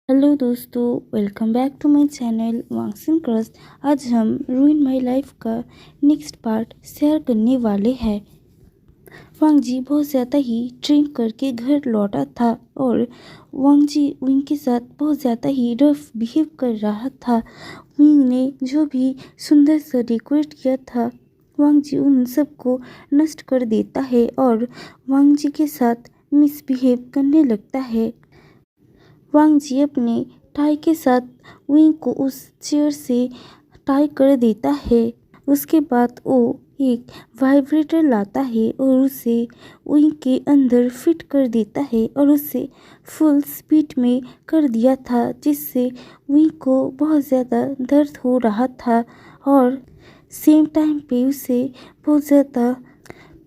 Hello दोस्तों, welcome back to my channel वांगसिन क्रस्ट। आज हम रूइन माय लाइफ का नेक्स्ट पार्ट शेयर करने वाले हैं। वांग जी बहुत ज़्यादा ही ड्रिंक करके घर लौटा था और वांग जी विंग के साथ बहुत ज़्यादा ही रफ बिहेव कर रहा था। विंग ने जो भी सुंदर सा डेकोरेट किया था, वांग जी उन सबको नष्ट कर देता है और वांग जी के साथ मिसबिहेव करने लगता है। वांग जी अपने टाई के साथ विंग को उस चेयर से टाई कर देता है। उसके बाद वो एक वाइब्रेटर लाता है और उसे विंग के अंदर फिट कर देता है और उसे फुल स्पीड में कर दिया था, जिससे विंग को बहुत ज़्यादा दर्द हो रहा था और सेम टाइम पे उसे बहुत ज़्यादा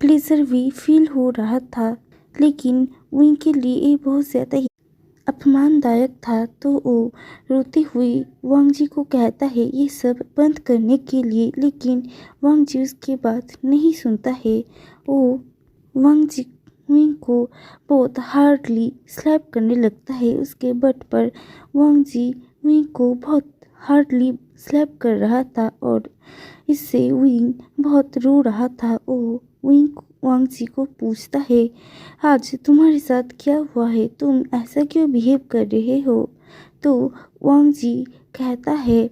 प्लेजर भी फील हो रहा था। लेकिन विंग के लिए ये बहुत ज़्यादा ही अपमानदायक था, तो वो रोती हुई वांग जी को कहता है ये सब बंद करने के लिए, लेकिन वांग जी उसकी बात नहीं सुनता है। वो वांग जी विंग को बहुत हार्डली स्लैप करने लगता है उसके बट पर। वांग जी विंग को बहुत हार्डली स्लैप कर रहा था और इससे विंग बहुत रो रहा था। वो विंग वांग जी को पूछता है, आज तुम्हारे साथ क्या हुआ है, तुम ऐसा क्यों बिहेव कर रहे हो? तो वांग जी कहता है,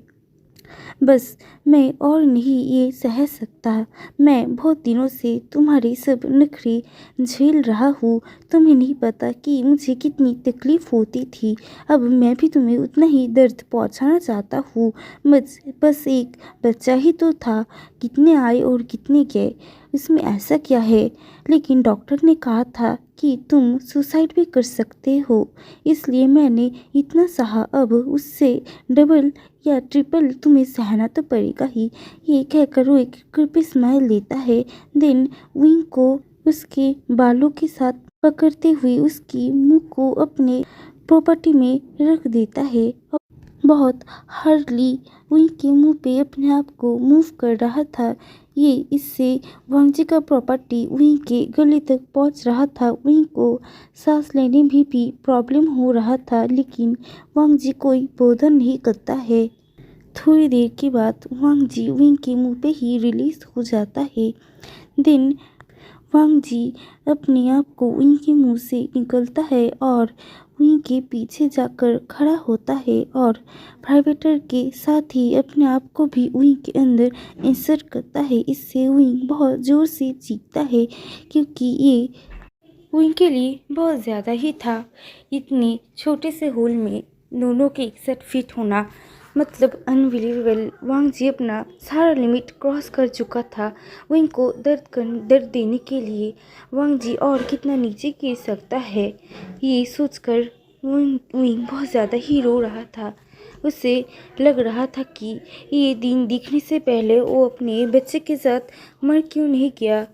बस मैं और नहीं ये सह सकता। मैं बहुत दिनों से तुम्हारे सब नखरे झेल रहा हूँ। तुम्हें नहीं पता कि मुझे कितनी तकलीफ होती थी। अब मैं भी तुम्हें उतना ही दर्द पहुँचाना चाहता हूँ। बस एक बच्चा ही तो था, कितने आए और कितने गए, इसमें ऐसा क्या है? लेकिन डॉक्टर ने कहा था कि तुम सुसाइड भी कर सकते हो, इसलिए मैंने इतना सहा। अब उससे डबल या ट्रिपल तुम्हें सहना तो पड़ेगा ही। ये कहकर वो एक क्रिपी स्माइल देता है। देन विंग को उसके बालों के साथ पकड़ते हुए उसकी मुंह को अपने प्रॉपर्टी में रख देता है और बहुत हार्डली विंग के मुंह पे अपने आप को मूव कर रहा था। ये इससे वांग जी का प्रॉपर्टी विंग के गले तक पहुंच रहा था। विंग को सांस लेने में भी प्रॉब्लम हो रहा था, लेकिन वांग जी कोई बोधन नहीं करता है। थोड़ी देर के बाद वांग जी विंग के मुंह पे ही रिलीज हो जाता है। देन वांग जी अपने आप को विंग के मुंह से निकलता है और विंग के पीछे जाकर खड़ा होता है और वाइब्रेटर के साथ ही अपने आप को भी विंग के अंदर इंसर्ट करता है। इससे विंग बहुत ज़ोर से चीखता है, क्योंकि ये विंग के लिए बहुत ज़्यादा ही था। इतने छोटे से होल में दोनों के एक साथ फिट होना मतलब अनबिलीवेबल। वांग जी अपना सारा लिमिट क्रॉस कर चुका था। विंग को दर्द देने के लिए वांग जी और कितना नीचे गिर सकता है, ये सोचकर विंग बहुत ज़्यादा ही रो रहा था। उसे लग रहा था कि ये दिन दिखने से पहले वो अपने बच्चे के साथ मर क्यों नहीं गया।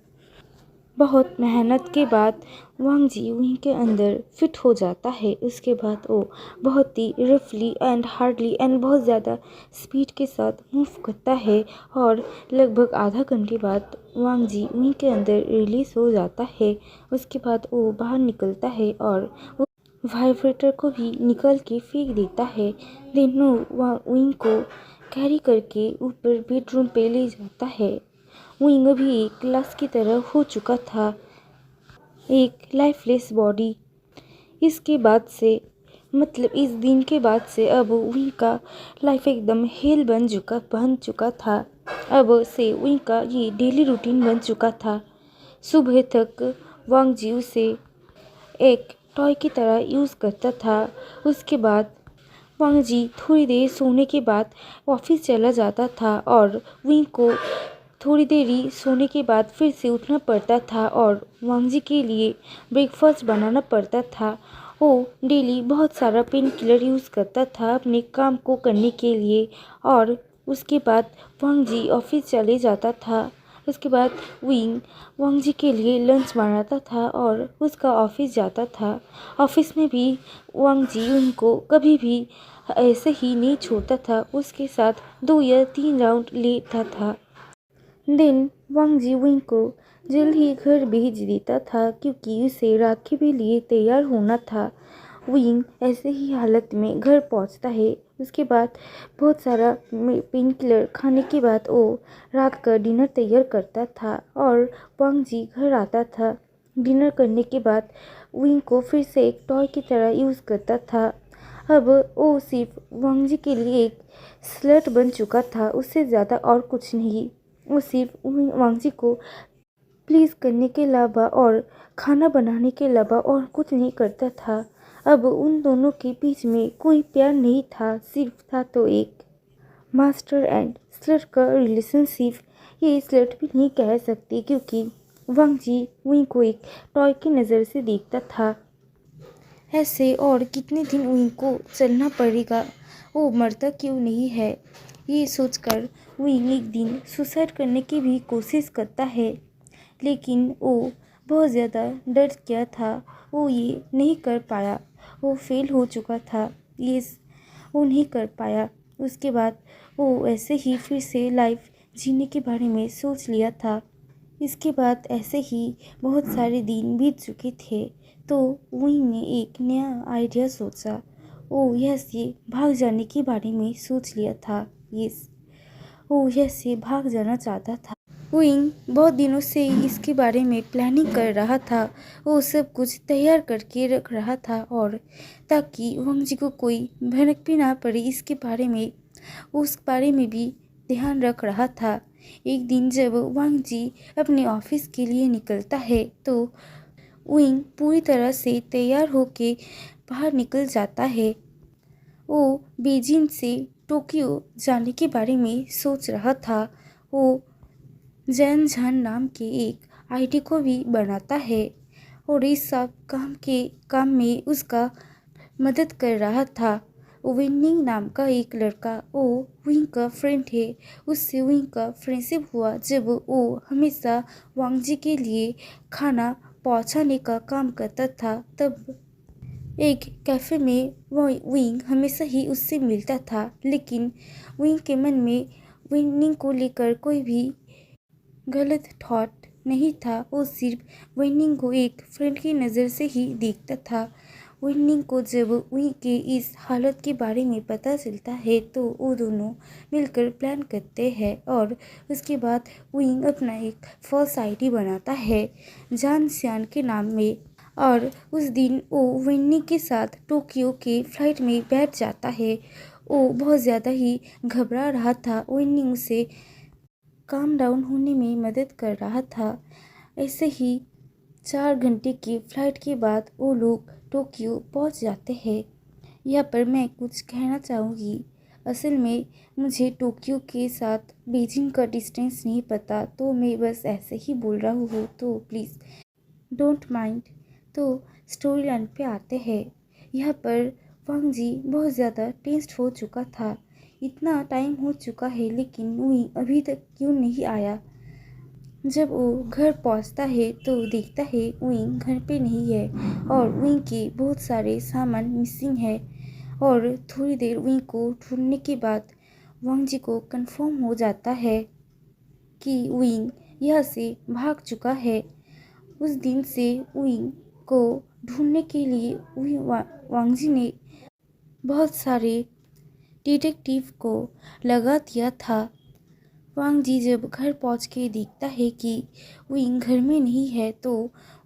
बहुत मेहनत के बाद वांग जी विंग के अंदर फिट हो जाता है। उसके बाद वो बहुत ही रफली एंड हार्डली एंड बहुत ज़्यादा स्पीड के साथ मूव करता है और लगभग आधा घंटे बाद वांग जी विंग के अंदर रिलीज हो जाता है। उसके बाद वो बाहर निकलता है और वाइब्रेटर को भी निकल के फेंक देता है। दोनों विंग को कैरी करके ऊपर बेडरूम पे ले जाता है। विंग अभी एक लाश की तरह हो चुका था, एक लाइफलेस बॉडी। इसके बाद से मतलब इस दिन के बाद से अब विंग का लाइफ एकदम हेल बन चुका था। अब से विंग का ये डेली रूटीन बन चुका था। सुबह तक वांग जी उसे एक टॉय की तरह यूज़ करता था। उसके बाद वांग जी थोड़ी देर सोने के बाद ऑफिस चला जाता था और विंग को थोड़ी देरी सोने के बाद फिर से उठना पड़ता था और वांग जी के लिए ब्रेकफास्ट बनाना पड़ता था। वो डेली बहुत सारा पेन किलर यूज़ करता था अपने काम को करने के लिए और उसके बाद वांग जी ऑफिस चले जाता था। उसके बाद विंग वांग जी के लिए लंच बनाता था और उसका ऑफिस जाता था। ऑफिस में भी वांग जी उनको कभी भी ऐसे ही नहीं छोड़ता था, उसके साथ 2 या 3 राउंड लेता था। देन वांग जी विंग को जल्द ही घर भेज देता था, क्योंकि उसे रात के भी लिए तैयार होना था। विंग ऐसे ही हालत में घर पहुंचता है। उसके बाद बहुत सारा पेन किलर खाने के बाद वो रात का डिनर तैयार करता था और वांग जी घर आता था। डिनर करने के बाद विंग को फिर से एक टॉय की तरह यूज़ करता था। अब वो सिर्फ वांग जी के लिए एक स्लट बन चुका था, उससे ज़्यादा और कुछ नहीं। वो सिर्फ वांग जी को प्लीज़ करने के अलावा और खाना बनाने के अलावा और कुछ नहीं करता था। अब उन दोनों के बीच में कोई प्यार नहीं था, सिर्फ था तो एक मास्टर एंड स्लट का रिलेशनशिप। ये स्लट भी नहीं कह सकते क्योंकि वांग जी विंग को एक टॉय की नज़र से देखता था। ऐसे और कितने दिन विंग को चलना पड़ेगा, वो मरता क्यों नहीं है, ये सोचकर विंग एक दिन सुसाइड करने की भी कोशिश करता है। लेकिन वो बहुत ज़्यादा डर गया था, वो ये नहीं कर पाया, वो फेल हो चुका था, ये वो नहीं कर पाया। उसके बाद वो ऐसे ही फिर से लाइफ जीने के बारे में सोच लिया था। इसके बाद ऐसे ही बहुत सारे दिन बीत चुके थे तो विंग ने एक नया आइडिया सोचा। वो यह से भाग जाने के बारे में सोच लिया था। वो यह से भाग जाना चाहता था। विंग बहुत दिनों से इसके बारे में प्लानिंग कर रहा था। वो सब कुछ तैयार करके रख रहा था और ताकि वांग जी को कोई भनक भी ना पड़े इसके बारे में, उस बारे में भी ध्यान रख रहा था। एक दिन जब वांग जी अपने ऑफिस के लिए निकलता है तो विंग पूरी तरह से तैयार होके बाहर निकल जाता है। वो बीजिंग से टोक्यो जाने के बारे में सोच रहा था। वो जैन झान नाम के एक आईडी को भी बनाता है और इस सब काम में उसका मदद कर रहा था। विनिंग नाम का एक लड़का वो विंग का फ्रेंड है, उससे विंग का फ्रेंडशिप हुआ जब वो हमेशा वांग जी के लिए खाना पहुंचाने का काम करता था। तब एक कैफ़े में वो विंग हमेशा ही उससे मिलता था, लेकिन विंग के मन में विनिंग को लेकर कोई भी गलत थॉट नहीं था। वो सिर्फ विनिंग को एक फ्रेंड की नज़र से ही देखता था। विनिंग को जब विंग के इस हालत के बारे में पता चलता है तो वो दोनों मिलकर प्लान करते हैं और उसके बाद विंग अपना एक फॉल्स आईडी बनाता है जान सियान के नाम में। और उस दिन वो विनिंग के साथ टोक्यो के फ्लाइट में बैठ जाता है। वो बहुत ज़्यादा ही घबरा रहा था, विनिंग उसे काम डाउन होने में मदद कर रहा था। ऐसे ही 4 घंटे की फ्लाइट के बाद वो लोग टोक्यो पहुंच जाते हैं। यहाँ पर मैं कुछ कहना चाहूँगी। असल में मुझे टोक्यो के साथ बीजिंग का डिस्टेंस नहीं पता, तो मैं बस ऐसे ही बोल रहा हूँ, तो प्लीज़ डोंट माइंड। तो स्टोरी लाइन पे आते हैं। यहाँ पर वांग जी बहुत ज़्यादा टेंस्ड हो चुका था। इतना टाइम हो चुका है लेकिन विंग अभी तक क्यों नहीं आया। जब वो घर पहुंचता है तो देखता है विंग घर पे नहीं है और विंग के बहुत सारे सामान मिसिंग है। और थोड़ी देर विंग को ढूंढने के बाद वांग जी को कंफर्म हो जाता है कि विंग यहाँ से भाग चुका है। उस दिन से विंग को ढूंढने के लिए वांग जी ने बहुत सारे डिटेक्टिव को लगा दिया था। वांग जी जब घर पहुंच के देखता है कि विंग घर में नहीं है तो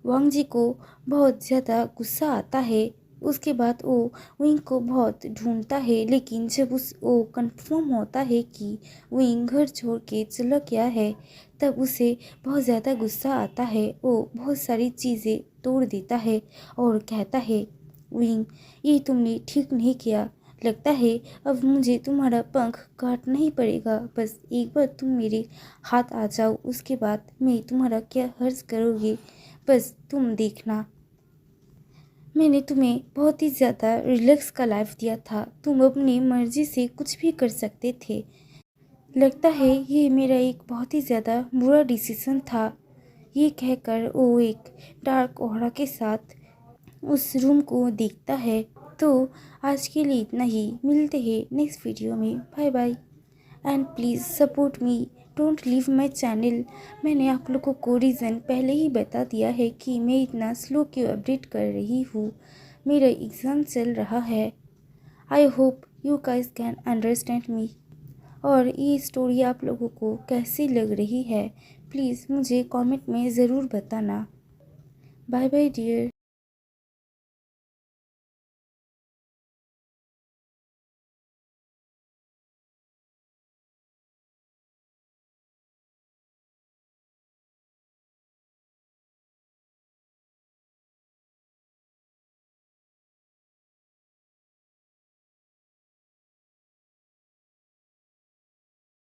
वांग जी को बहुत ज़्यादा गुस्सा आता है। उसके बाद वो विंग को बहुत ढूंढता है, लेकिन जब वो कंफर्म होता है कि विंग घर छोड़ के चला गया है तब उसे बहुत ज़्यादा गुस्सा आता है। वो बहुत सारी चीज़ें तोड़ देता है और कहता है, विंग ये तुमने ठीक नहीं किया, लगता है अब मुझे तुम्हारा पंख काटना ही पड़ेगा। बस एक बार तुम मेरे हाथ आ जाओ, उसके बाद मैं तुम्हारा क्या हर्ज करूँगी, बस तुम देखना। मैंने तुम्हें बहुत ही ज़्यादा रिलैक्स का लाइफ दिया था, तुम अपनी मर्जी से कुछ भी कर सकते थे। लगता है ये मेरा एक बहुत ही ज़्यादा बुरा डिसीज़न था। ये कहकर वो एक डार्क ऑरा के साथ उस रूम को देखता है। तो आज के लिए इतना ही, मिलते हैं नेक्स्ट वीडियो में। Bye bye and please support me, don't leave my channel. मैंने आप लोगों को रीज़न पहले ही बता दिया है कि मैं इतना स्लो क्यों अपडेट कर रही हूँ। मेरा एग्ज़ाम चल रहा है। I hope you guys can understand me. और ये स्टोरी आप लोगों को कैसी लग रही है प्लीज़ मुझे कमेंट में ज़रूर बताना। Bye bye dear.